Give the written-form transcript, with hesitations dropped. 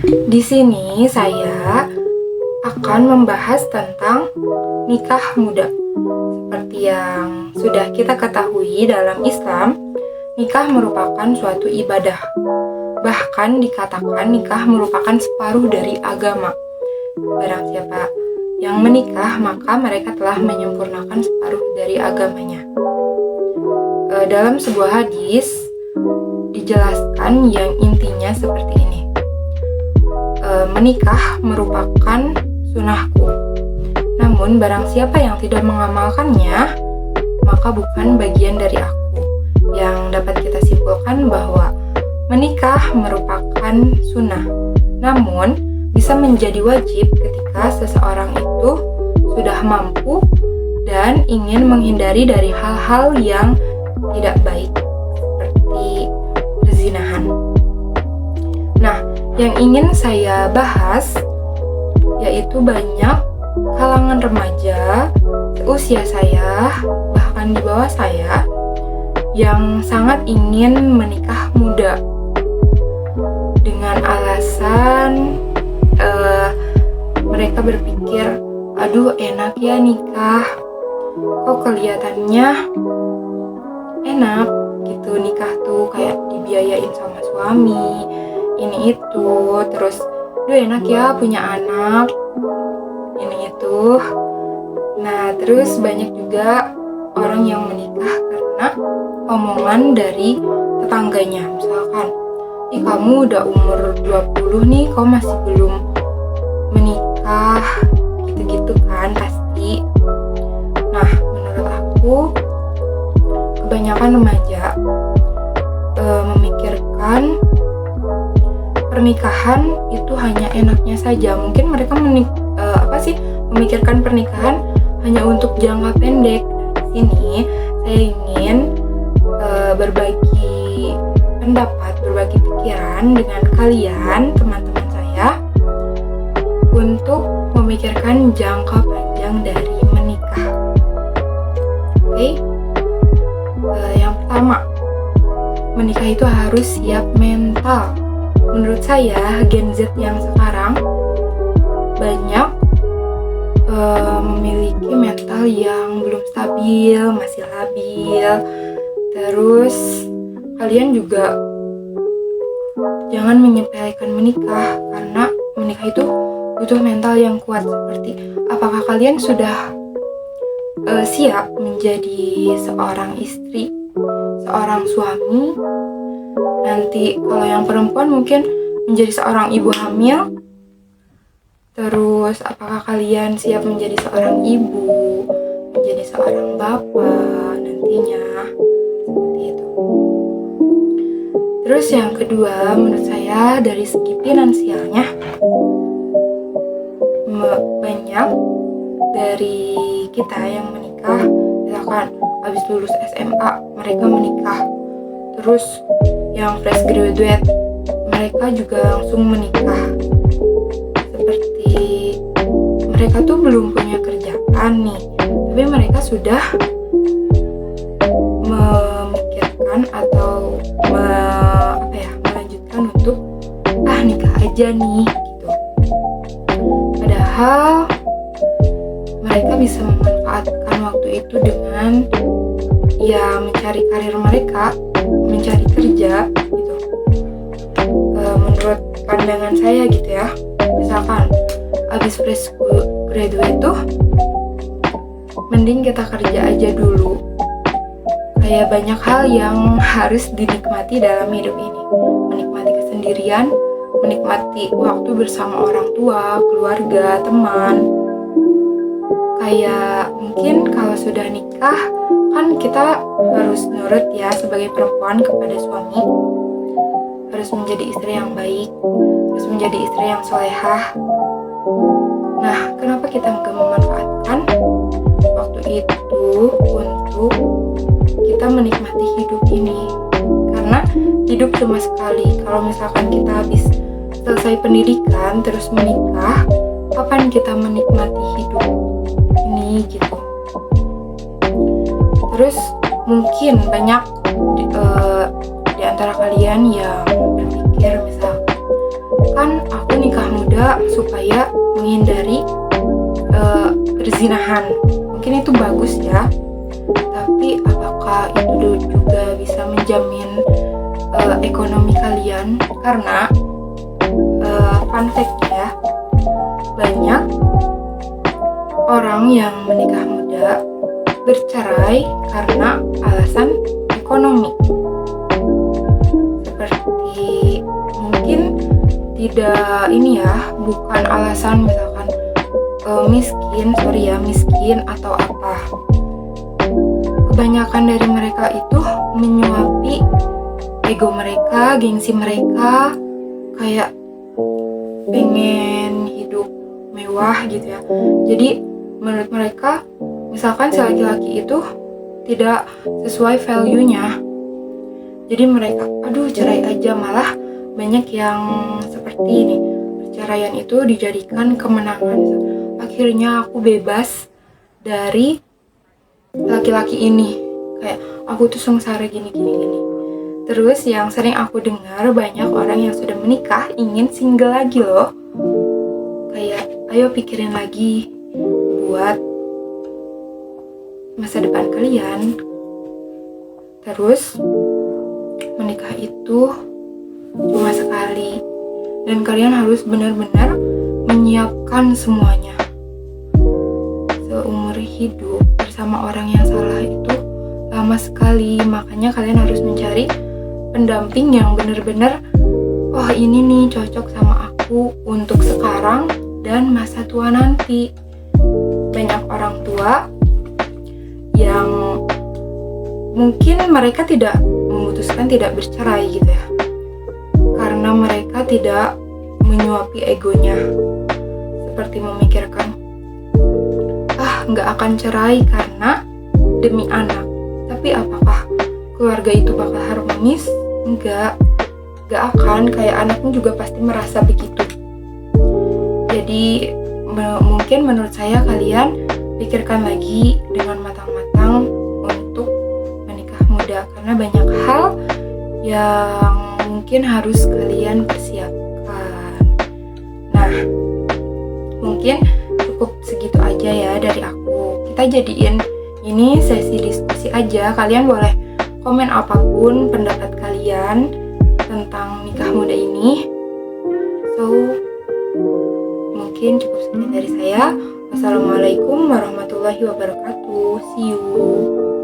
Di sini saya akan membahas tentang nikah muda. Seperti yang sudah kita ketahui dalam Islam, nikah merupakan suatu ibadah. Bahkan dikatakan nikah merupakan separuh dari agama. Barang siapa yang menikah, maka mereka telah menyempurnakan separuh dari agamanya. Dalam sebuah hadis dijelaskan yang intinya seperti ini. Menikah merupakan sunahku. Namun barang siapa yang tidak mengamalkannya, maka bukan bagian dari aku. Yang dapat kita simpulkan bahwa menikah merupakan sunnah, namun bisa menjadi wajib ketika seseorang itu sudah mampu dan ingin menghindari dari hal-hal yang tidak baik seperti perzinahan. Nah, yang ingin saya bahas yaitu banyak kalangan remaja seusia saya, bahkan di bawah saya, yang sangat ingin menikah muda dengan alasan mereka berpikir, aduh enak ya nikah, kok kelihatannya enak gitu, nikah tuh kayak dibiayain sama suami, ini itu, terus duh enak ya punya anak, ini itu. Nah, terus banyak juga orang yang menikah karena omongan dari tetangganya. Misalkan, ih kamu udah umur 20 nih, kok masih belum menikah, gitu-gitu kan pasti. Nah, menurut aku kebanyakan remaja memikirkan pernikahan itu hanya enaknya saja. Mungkin mereka memikirkan pernikahan hanya untuk jangka pendek. Di sini saya ingin berbagi pendapat, berbagi pikiran dengan kalian, teman-teman saya, untuk memikirkan jangka panjang dari menikah. Oke? Yang pertama, menikah itu harus siap mental. Menurut saya, Gen Z yang sekarang banyak memiliki mental yang belum stabil, masih labil. Terus kalian juga jangan menyepelekan menikah, karena menikah itu butuh mental yang kuat. Seperti apakah kalian sudah siap menjadi seorang istri, seorang suami? Nanti kalau yang perempuan mungkin menjadi seorang ibu hamil. Terus apakah kalian siap menjadi seorang ibu, menjadi seorang bapak nantinya, seperti itu. Terus yang kedua, menurut saya dari segi finansialnya, banyak dari kita yang menikah, misalkan habis lulus SMA mereka menikah. Terus yang fresh graduate mereka juga langsung menikah. Seperti mereka tuh belum punya kerjaan nih, tapi mereka sudah memikirkan atau melanjutkan untuk nikah aja nih gitu. Padahal mereka bisa memanfaatkan waktu itu dengan mencari karir mereka, mencari kerja gitu. Menurut pandangan saya gitu ya, misalkan abis fresh graduate tuh mending kita kerja aja dulu. Kayak banyak hal yang harus dinikmati dalam hidup ini. Menikmati kesendirian, menikmati waktu bersama orang tua, keluarga, teman. Kayak mungkin kalau sudah nikah kan kita harus nurut ya sebagai perempuan kepada suami, harus menjadi istri yang baik, harus menjadi istri yang solehah. Nah, kenapa kita nggak memanfaatkan waktu itu untuk kita menikmati hidup ini? Karena hidup cuma sekali. Kalau misalkan kita habis selesai pendidikan terus menikah, kapan kita menikmati hidup ini gitu? Terus mungkin banyak di antara kalian yang berpikir misal, kan aku nikah muda supaya menghindari perzinahan. Mungkin itu bagus ya, tapi apakah itu juga bisa menjamin ekonomi kalian? Karena fun fact ya, banyak orang yang menikah muda bercerai karena alasan ekonomi. Seperti mungkin tidak bukan alasan misalkan miskin atau apa. Kebanyakan dari mereka itu menyuapi ego mereka, gengsi mereka, kayak pengen hidup mewah gitu ya. Jadi menurut mereka, misalkan si laki-laki itu tidak sesuai value-nya, jadi mereka cerai aja. Malah banyak yang seperti ini, perceraian itu dijadikan kemenangan. Akhirnya aku bebas dari laki-laki ini, kayak aku tuh sengsara gini. Terus yang sering aku dengar, banyak orang yang sudah menikah ingin single lagi loh. Kayak ayo pikirin lagi buat masa depan kalian. Terus menikah itu cuma sekali, dan kalian harus benar-benar menyiapkan semuanya. Seumur hidup bersama orang yang salah itu lama sekali, makanya kalian harus mencari pendamping yang benar-benar ini nih cocok sama aku untuk sekarang dan masa tua nanti. Banyak orang tua yang mungkin mereka tidak memutuskan tidak bercerai gitu ya, karena mereka tidak menyuapi egonya, seperti memikirkan nggak akan cerai karena demi anak. Tapi apakah keluarga itu bakal harmonis? Nggak akan. Kayak anaknya juga pasti merasa begitu. Jadi mungkin menurut saya kalian pikirkan lagi dengan matang-matang untuk menikah muda, karena banyak hal yang mungkin harus kalian persiapkan. Nah, mungkin cukup segitu aja ya dari aku. Kita jadiin ini sesi diskusi aja. Kalian boleh komen apapun pendapat kalian tentang nikah muda ini. So, mungkin cukup sekian dari saya. Wassalamualaikum warahmatullahi wabarakatuh. See you.